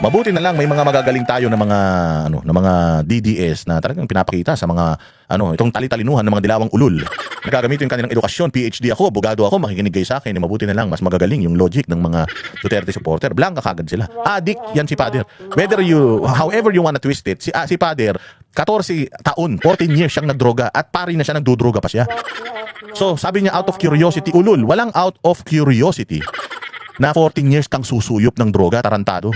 Mabuti na lang may mga magagaling tayo na mga na mga DDS na talagang pinapakita sa mga itong tali-talinuhan ng mga dilawang ulul. Nagagamit yung kanilang edukasyon, PhD ako, abogado ako, makikinig kayo sa akin. Mabuti na lang mas magagaling yung logic ng mga Duterte supporter. Blanca kagad sila. Adik yan si Pader. However you wanna twist it, si Pader 14 taon, 14 years siyang nagdroga at pari na siya nagdudroga pa siya. So, sabi niya out of curiosity, ulul, walang out of curiosity na 14 years kang susuyop ng droga, tarantado.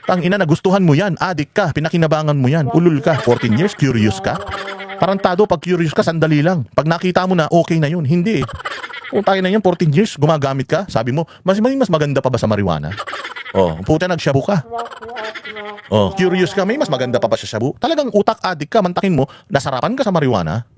Ina, nagustuhan mo yan, adik ka, pinakinabangan mo yan, ulul ka, 14 years, curious ka. Tarantado, pag curious ka, sandali lang. Pag nakita mo na, okay na yun. Hindi. Kung tayo na yan, 14 years, gumagamit ka, sabi mo, mas maganda pa ba sa marijuana? Puta, nagshabu ka. Curious ka, may mas maganda pa ba sa shabu? Talagang utak adik ka, mantakin mo, nasarapan ka sa marijuana.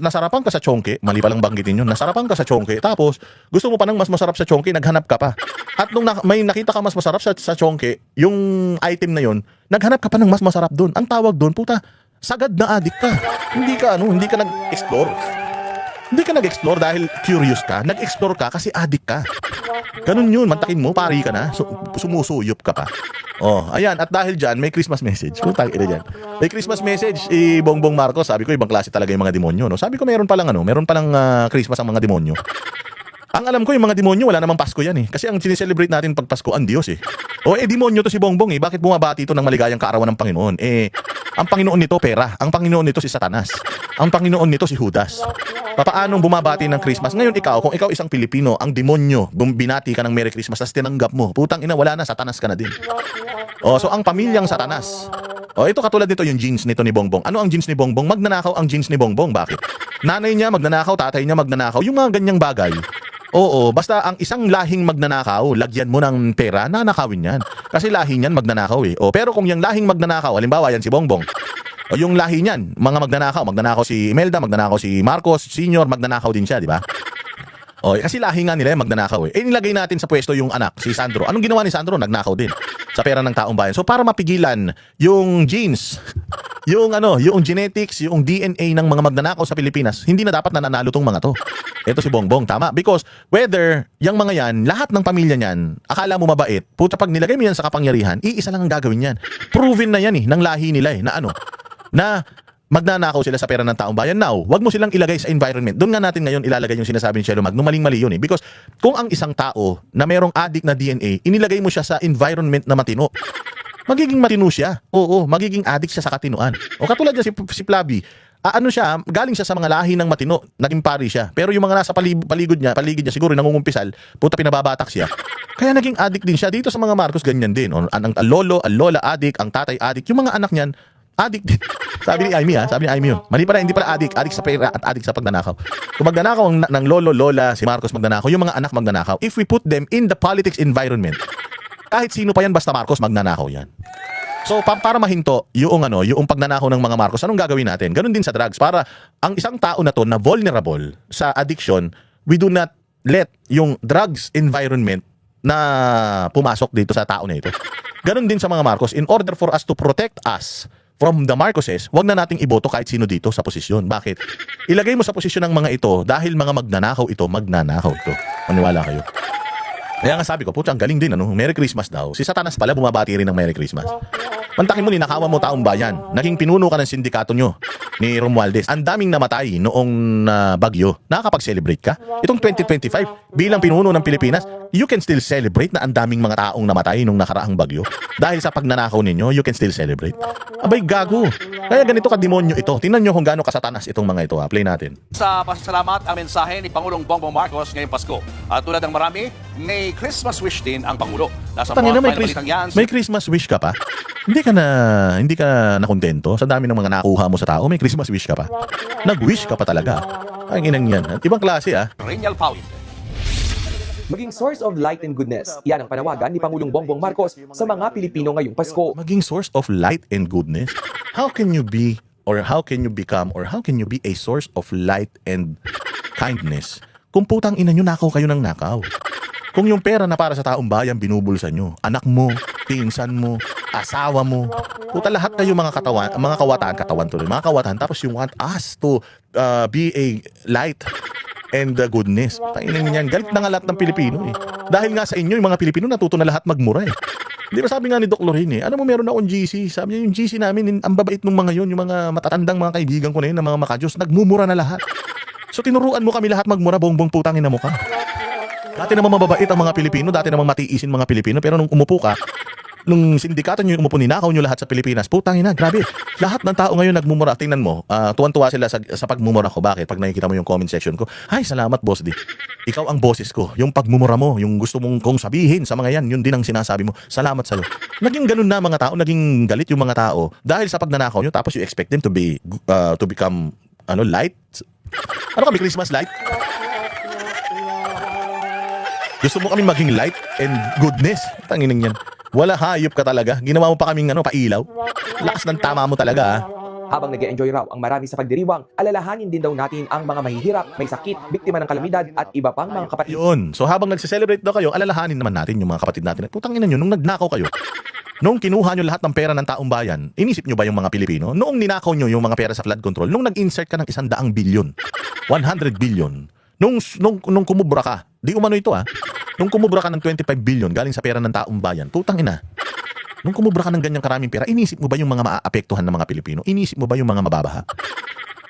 Nasarapan ka sa chonke, mali palang banggitin yun. Nasarapan ka sa chonke, tapos gusto mo pa ng mas masarap sa chonke, naghanap ka pa. At nung may nakita ka mas masarap sa chonke, yung item na yun, naghanap ka pa ng mas masarap doon. Ang tawag doon, puta, sagad na adik ka. Hindi ka nag-explore. Hindi ka nag-explore dahil curious ka. Nag-explore ka kasi adik ka. Ganun yun, mantakin mo, pari ka na, sumusuyop ka pa. Ayan, at dahil dyan, may Christmas message. Putang ina dyan. May Christmas message, Bongbong Marcos. Sabi ko, ibang klase talaga yung mga demonyo, no? Sabi ko, meron palang Christmas ang mga demonyo. Ang alam ko, yung mga demonyo, wala namang Pasko yan eh. Kasi ang sineselebrate natin pag Pasko, ang Diyos eh. Demonyo to si Bongbong eh. Bakit bumabati ito ng maligayang kaarawan ng Panginoon? Ang Panginoon nito, pera. Ang Panginoon nito, si Satanas. Ang Panginoon nito, si Judas. Papaanong bumabati ng Christmas? Ngayon kung ikaw isang Pilipino, ang demonyo, binati ka ng Merry Christmas, tapos tinanggap mo. Putang ina, wala na, Satanas ka na din. So ang pamilyang Satanas. Ito katulad nito yung genes nito ni Bongbong. Ano ang genes ni Bongbong? Magnanakaw ang genes ni Bongbong. Bakit? Nanay niya magnanakaw, tatay niya magnanakaw. Yung mga ganyang bagay. Basta ang isang lahing magnanakaw, lagyan mo ng pera, nanakawin yan. Kasi lahi niyan magnanakaw eh. Pero kung yung lahing magnanakaw, halimbawa yan si Bongbong, yung lahi niyan, mga magnanakaw si Imelda, magnanakaw si Marcos Senior, magnanakaw din siya, di ba? Kasi lahi nga nila magnanakaw eh. Nilagay natin sa pwesto yung anak, si Sandro. Anong ginawa ni Sandro? Nagnakaw din sa pera ng taong bayan. So para mapigilan yung genes, yung genetics, yung DNA ng mga magnanakaw sa Pilipinas, hindi na dapat nananalo tong mga to. Ito si Bongbong, tama? Because whether yung mga yan, lahat ng pamilya niyan, akala mo mabait, puta pag nilagay mo yan sa kapangyarihan, iisa lang ang gagawin yan. Proven na yan ng lahi nila na magnanakaw sila sa pera ng taong bayan. Now, wag mo silang ilagay sa environment. Doon nga natin ngayon ilalagay yung sinasabi ni Shelo Magno, maling-mali yun eh. Because kung ang isang tao na merong addict na DNA, inilagay mo siya sa environment na matino, magiging matino siya. Magiging addict siya sa katinoan. Katulad niya si Flavi, galing siya sa mga lahi ng matino, naging pari siya. Pero yung mga nasa paligid niya siguro nangungumpisal, puta pinababatak siya. Kaya naging addict din siya. Dito sa mga Marcos ganyan din. Ang lolo, ang lola addict, ang tatay addict, yung mga anak niyan addict din. Sabi ni Amy yun. Mali pala, hindi pala addict sa pera at addict sa pagnanakaw. Kung magnanakaw ng lolo, lola, si Marcos magnanakaw, yung mga anak magnanakaw, if we put them in the politics environment, kahit sino pa yan basta Marcos magnanakaw yan. So para mahinto yung pagnanakaw ng mga Marcos, anong gagawin natin? Ganun din sa drugs. Para ang isang tao na to na vulnerable sa addiction, we do not let yung drugs environment na pumasok dito sa tao na ito. Ganun din sa mga Marcos. In order for us to protect us from the Marcoses, wag na nating iboto kahit sino dito sa posisyon. Bakit? Ilagay mo sa posisyon ng mga ito dahil mga magnanakaw ito. Maniwala kayo. Kaya nga sabi ko, ang galing din, Merry Christmas daw. Si Satanas pala bumabati rin ng Merry Christmas. Mantakin mo, ninakawan mo taong bayan. Naging pinuno ka ng sindikato nyo ni Romualdez. Ang daming namatay noong bagyo. Nakakapag-celebrate ka? Itong 2025, bilang pinuno ng Pilipinas, you can still celebrate na ang daming mga taong namatay nung nakaraang bagyo. Dahil sa pagnanakaw ninyo, you can still celebrate. Abay, gago. Kaya ganito ka-demonyo ito. Tingnan nyo kung gaano kasatanas itong mga ito. Play natin. Sa pasasalamat ang mensahe ni Pangulong Bongbong Marcos ngayong Pasko. At tulad ng marami, may Christmas wish din ang Pangulo. Nasa Tangina, mga balitang yan. may Christmas wish ka pa? Hindi ka nakontento sa dami ng mga nakuha mo sa tao. May Christmas wish ka pa. Nag-wish ka pa talaga. Ang inang yan. Ibang klase Renyal Pawid. Maging source of light and goodness. Yan ang panawagan ni Pangulong Bongbong Marcos sa mga Pilipino ngayong Pasko. Maging source of light and goodness? How can you be, or how can you become, or how can you be a source of light and kindness kung putang ina nyo nakaw kayo ng nakaw? Kung yung pera na para sa taong bayan binubulsan nyo, anak mo, pinsan mo, asawa mo, puta lahat kayo mga kawatan, tapos you want us to be a light and goodness. Painin niyan. Galit na nga lahat ng Pilipino eh. Dahil nga sa inyo, yung mga Pilipino natuto na lahat magmura eh. Di ba sabi nga ni Doc Lorraine, ano mo meron akong GC? Sabi niya yung GC namin, ang babait nung mga yun, yung mga matatandang mga kaibigan ko na yun, na mga makajos, nagmumura na lahat. So tinuruan mo kami lahat magmura, bongbong putangin na mo ka. Dati namang mababait ang mga Pilipino, dati namang matiisin mga Pilipino, pero nung umupo ka, nung sindikato nyo yung umupo, ninakaw nyo lahat sa Pilipinas, putangin na, grabe. Lahat ng tao ngayon nagmumura. Tingnan mo, tuwan-tuwa sila sa pagmumura ko. Bakit? Pag nakikita mo yung comment section ko, ay, salamat boss D. Ikaw ang boses ko. Yung pagmumura mo, yung gusto mong kong sabihin sa mga yan, yun din ang sinasabi mo. Salamat sa'yo. Naging ganun na mga tao, naging galit yung mga tao dahil sa pagnanakaw nyo, tapos you expect them to become light. Ano kami, Christmas light? Gusto mo kami maging light and goodness? Tangining yan. Wala, hayop ka talaga. Ginawa mo pa kaming pailaw. Lakas ng tama mo talaga, ha? Habang nag-enjoy raw ang marami sa pagdiriwang, alalahanin din daw natin ang mga mahihirap, may sakit, biktima ng kalamidad at iba pang mga kapatid. Yun. So habang nagse-celebrate daw kayo, alalahanin naman natin yung mga kapatid natin. Putang ina nyo, nung nagnakaw kayo, nung kinuha nyo lahat ng pera ng taong bayan, inisip nyo ba yung mga Pilipino? Noong ninakaw nyo yung mga pera sa flood control, nung nag-insert ka ng 100 billion, 100 billion, nung kumubra ka, di umano ito nung kumubra ka ng 25 billion galing sa pera ng taong bayan, putang ina. Nung kumubra ka ng ganyang karaming pera, inisip mo ba yung mga maaapektuhan ng mga Pilipino? Inisip mo ba yung mga mababaha?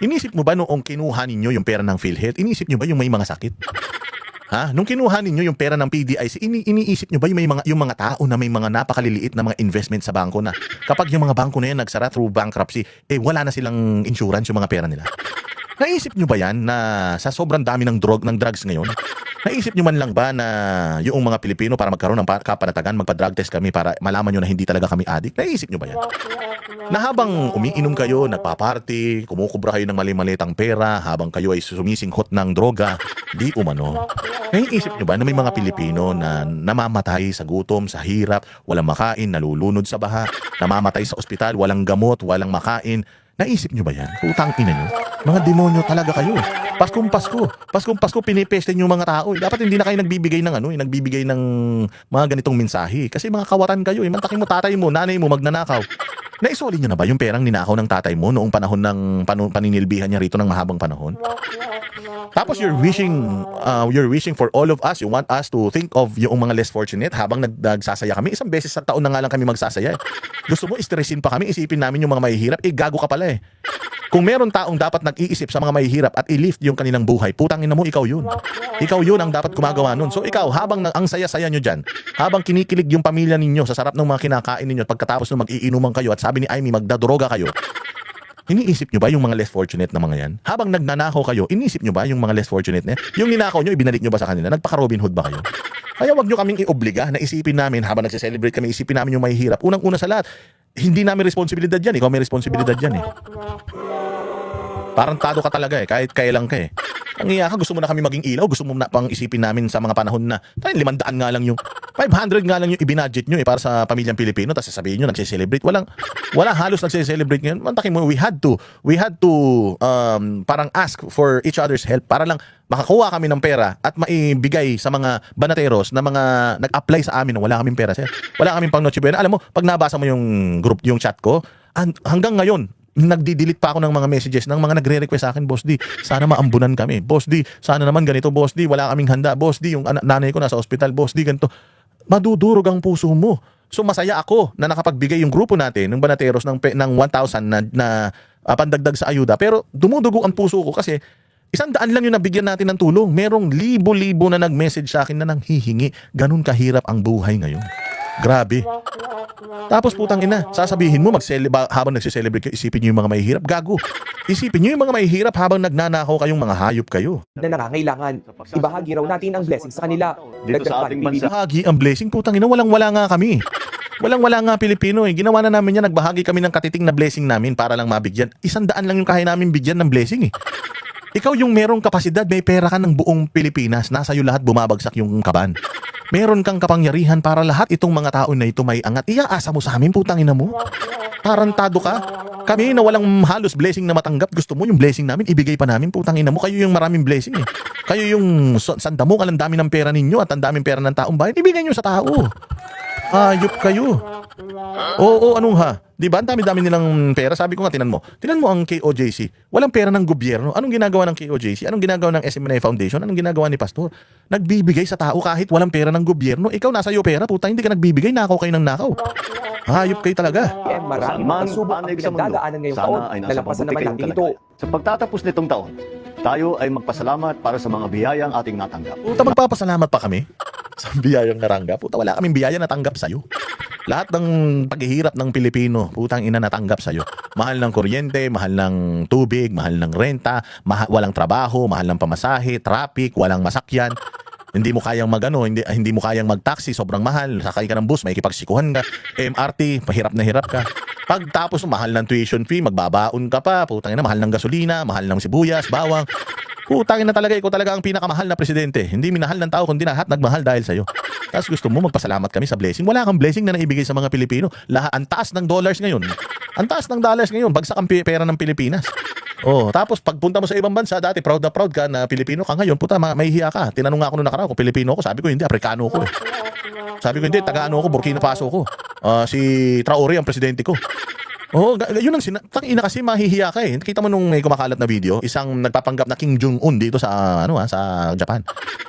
Inisip mo ba noong kinuha ninyo yung pera ng PhilHealth? Inisip nyo ba yung may mga sakit? Ha? Nung kinuha ninyo yung pera ng PDIC, iniisip nyo ba yung mga tao na may mga napakaliliit na mga investment sa bangko na kapag yung mga bangko na yan nagsara through bankruptcy, wala na silang insurance yung mga pera nila? Naisip nyo ba yan na sa sobrang dami ng drugs ngayon, naisip nyo man lang ba na yung mga Pilipino para magkaroon ng kapanatagan, magpa-drug test kami para malaman nyo na hindi talaga kami addict? Naisip nyo ba yan? Na habang umiinom kayo, nagpa-party, kumukubra kayo ng mali-malitang pera, habang kayo ay sumisinghot ng droga, di umano. Naisip nyo ba na may mga Pilipino na namamatay sa gutom, sa hirap, walang makain, nalulunod sa baha, namamatay sa ospital, walang gamot, walang makain? Naisip nyo ba yan? Putang ina nyo. Mga demonyo talaga kayo. Paskong Pasko, pinipeste yung mga tao. Dapat hindi na kayo nagbibigay ng mga ganitong mensahe. Kasi mga kawatan kayo. Mantakin mo, tatay mo, nanay mo, magnanakaw. Naisuli nyo na ba yung perang ninakaw ng tatay mo noong panahon ng paninilbihan niya rito ng mahabang panahon? Tapos you're wishing for all of us. You want us to think of yung mga less fortunate habang nagsasaya kami. Isang beses sa taon na nga lang kami magsasaya. Gusto mo, stressin pa kami, isipin namin yung mga mahihirap. Gago ka pala . Kung meron taong dapat nag-iisip sa mga mahihirap at i-lift yung kanilang buhay, putangin na mo, ikaw yun. Ikaw yun ang dapat gumagawa nun. So ikaw, habang ang saya-saya nyo dyan, habang kinikilig yung pamilya ninyo sa sarap ng mga kinakain ninyo at pagkatapos nung mag-iinuman kayo at sabi ni Amy, magdadroga kayo, iniisip nyo ba yung mga less fortunate na mga yan? Habang nagnanakaw kayo, iniisip nyo ba yung mga less fortunate na yan? Yung ninakaw nyo, ibinalik nyo ba sa kanila? Nagpaka-Robin Hood ba kayo? Kaya wag nyo kaming iobliga na isipin namin habang nagse-celebrate kami, isipin namin yung mahihirap. Unang-una sa lahat, hindi namin responsibilidad yan. Ikaw may responsibilidad yan . Parang tado ka talaga kahit kailan ka . Ang iya ka, gusto mo na kami maging ilaw, gusto mo na pang isipin namin sa mga panahon na 500 nga lang yung 500 nga lang yung ibinudget nyo para sa pamilyang Pilipino, tapos sasabihin nyo nagse-celebrate. Wala halos nagse-celebrate ngayon. Mantakin mo, we had to parang ask for each other's help para lang makakuha kami ng pera at maibigay sa mga banateros na mga nag-apply sa amin na wala kaming pera, sir. Wala kaming pang Noche Buena. Alam mo, pag nabasa mo yung yung chat ko, hanggang ngayon nagdi-delete pa ako ng mga messages ng mga nagre-request sa akin, Boss D, sana maambunan kami. Boss D, sana naman ganito. Boss D, wala kaming handa. Boss D, yung nanay ko nasa ospital. Boss D, ganito. Madudurog ang puso mo. So masaya ako na nakapagbigay yung grupo natin ng banateros ng 1,000 na pandagdag sa ayuda. Pero dumudugo ang puso ko kasi 100 lang yung nabigyan natin ng tulong. Merong libo-libo na nag-message sa akin na nanghihingi. Ganun kahirap ang buhay ngayon. Grabe. Tapos putang ina, sasabihin mo habang nagse-celebrate kayo, isipin nyo yung mga mahihirap. Gago. Isipin nyo yung mga mahihirap habang nagnanakaw kayong mga hayop kayo. Na nangangailangan. Ibahagi raw natin ang blessing sa kanila. Dito sa ating bansa. Bahagi ang blessing, putang ina, walang-wala nga kami. Walang-wala nga Pilipino . Ginawa na namin yan, nagbahagi kami ng katiting na blessing namin para lang mabigyan. 100 lang yung kaya namin bigyan ng blessing . Ikaw yung merong kapasidad, may pera ka ng buong Pilipinas, nasa iyo lahat, bumabagsak yung kaban. Meron kang kapangyarihan para lahat itong mga tao na ito may angat. Iaasa mo sa amin, putang ina mo. Tarantado ka. Kami na walang halos blessing na matanggap, gusto mo yung blessing namin, ibigay pa namin, putang ina mo. Kayo yung maraming blessing . Kayo yung sandamukal, ang dami ng pera ninyo at ang daming pera ng taong bayan, ibigay nyo sa tao. Hayop kayo. Oo, anong ha? Di ba? Ang dami-dami nilang pera. Sabi ko nga, tinan mo ang KOJC. Walang pera ng gobyerno. Anong ginagawa ng KOJC? Anong ginagawa ng SMNI Foundation? Anong ginagawa ni Pastor? Nagbibigay sa tao kahit walang pera ng gobyerno. Ikaw nasa iyo pera, puta, hindi ka nagbibigay, nakaw kayo ng nakaw. Hayop kayo talaga. Maraming Saan pagsubok ang panig sa mundo, pinagdadaanan ngayong sana taon. ay nasa Nalampasan naman mabuti natin kayong ito. kalagayan. Sa pagtatapos nitong taon, tayo ay magpasalamat para sa mga biyayang ating natanggap. Puta, magpapasalamat pa kami sa biyayang naranggap. Puta, wala kaming biyaya natanggap sa'yo. Lahat ng paghihirap ng Pilipino, putang ina, natanggap sa'yo. Mahal ng kuryente, mahal ng tubig, mahal ng renta, walang trabaho, mahal ng pamasahe, traffic, walang masakyan. Hindi mo kayang magano, hindi mo kayang magtaxi, sobrang mahal. Sakay ka ng bus, may kipagsikuhan ka. MRT, mahirap na hirap ka. Pagtapos mahal ng tuition fee, magbabaon ka pa. Putang ina, mahal ng gasolina, mahal ng sibuyas, bawang. Putang ina talaga, ikaw talaga ang pinakamahal na presidente. Hindi minahal ng tao, kundi lahat nagmahal dahil sa'yo. Tapos gusto mo magpasalamat kami sa blessing. Wala kang blessing na naibigay sa mga Pilipino. Ang taas ng dollars ngayon. Ang taas ng dollars ngayon. Bagsak ang pera ng Pilipinas. Oh, tapos pagpunta mo sa ibang bansa, dati proud na proud ka na Pilipino ka. Ngayon, puta, mahihiya ka. Tinanong nga ako nung nakaraan kung Pilipino ako. Sabi ko, hindi, Afrikano ako eh. Sabi ko, hindi, taga-ano ako, Burkina Faso ko. Si Traore ang presidente ko. Oh, yun ang tangina kasi mahihiya ka eh. Nakita mo nung may kumakalat na video, isang nagpapanggap na Kim Jong-un dito sa sa Japan.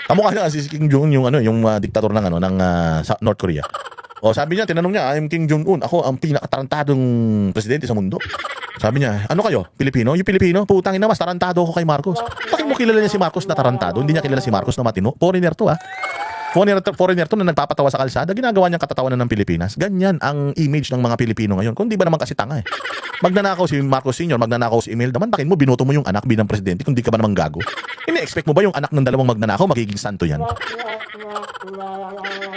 Kamukha niya kasi si Kim Jong-un yung diktator ng sa North Korea. Oh, sabi niya, tinanong niya, I'm Kim Jong-un, ako ang pinakatarantadong presidente sa mundo. Sabi niya, ano kayo? Pilipino? Yung Pilipino? Putang ina, mas tarantado ako kay Marcos. Bakit mo kilala niya si Marcos na tarantado? Hindi niya kilala si Marcos na matino. Foreigner to ah. Foreigner to na nagpapatawa sa kalsada, ginagawa niyang katatawanan ng Pilipinas. Ganyan ang image ng mga Pilipino ngayon. Kung di ba naman kasi tanga eh. Magnanakaw si Marcos Sr., magnanakaw si Imelda, mantakin mo, binoto mo yung anak bilang presidente, kung di ka ba naman gago. Ine-expect mo ba yung anak ng dalawang magnanakaw magiging santo yan?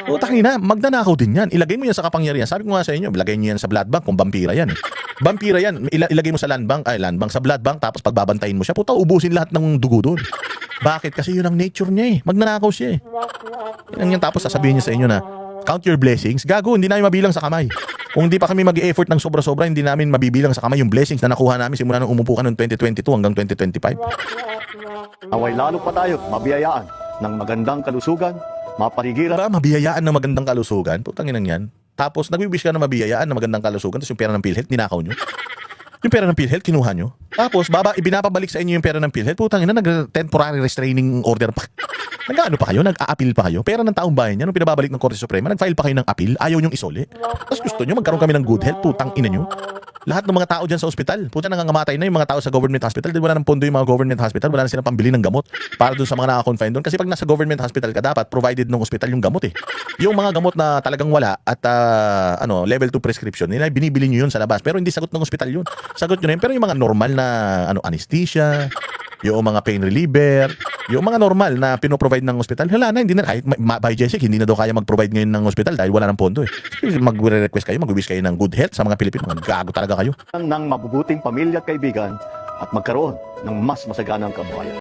Utang ina, magnanakaw din yan. Ilagay mo yan sa kapangyarihan. Sabi ko nga sa inyo, ilagay niyo yan sa blood bank kung vampira yan. Vampira yan. Ilagay mo sa land bank sa blood bank, tapos pagbabantayin mo siya, puta, ubusin lahat ng dugo doon. Bakit? Kasi yun ang nature niya eh. Magnanakaw siya eh. Yan, tapos sasabihin niya sa inyo na, count your blessings. Gago, hindi namin mabilang sa kamay. Kung hindi pa kami mag-e-effort ng sobra-sobra, hindi namin mabibilang sa kamay yung blessings na nakuha namin simula nung umupo ka noong 2022 hanggang 2025. Away lalo pa tayo mabiyayaan ng magandang kalusugan, mapaligiran. Diba, mabiyayaan ng magandang kalusugan? Putang inang yan. Tapos, nagwiwish ka na mabiyayaan ng magandang kalusugan, tapos yung pera ng PhilHealth, ninakaw nyo. Yung pera ng PhilHealth, kinuha nyo. Tapos, ibinapabalik sa inyo yung pera ng PhilHealth. Putang ina, nag-temporary restraining order pa. Nag-ano pa kayo? Nag-a-appeal pa kayo? Pera ng taong bayan yan, nung pinababalik ng Korte Suprema, nag-file pa kayo ng appeal, ayaw nyong isole. Tapos gusto nyo, magkaroon kami ng good health, putang ina nyo. Lahat ng mga tao dyan sa ospital, puta, nangangamatay na yung mga tao sa government hospital. Di wala ng pondo yung mga government hospital, wala na silang pambili ng gamot para dun sa mga naka-confine doon. Kasi pag nasa government hospital ka, dapat provided ng ospital yung gamot eh. Yung mga gamot na talagang wala at level 2 prescription, nila binibili nyo yun sa labas. Pero hindi sagot ng ospital yun. Sagot nyo na yun. Pero yung mga normal na anesthesia, yung mga pain reliever, yung mga normal na pinoprovide ng ospital, wala na, hindi na, kahit by Jessic, hindi na daw kaya mag-provide ngayon ng ospital dahil wala ng pondo eh. Mag-request kayo, mag-wish kayo ng good health sa mga Pilipino. Gago talaga kayo. ng mabubuting pamilya at kaibigan at magkaroon ng mas masaganang kabuhayan.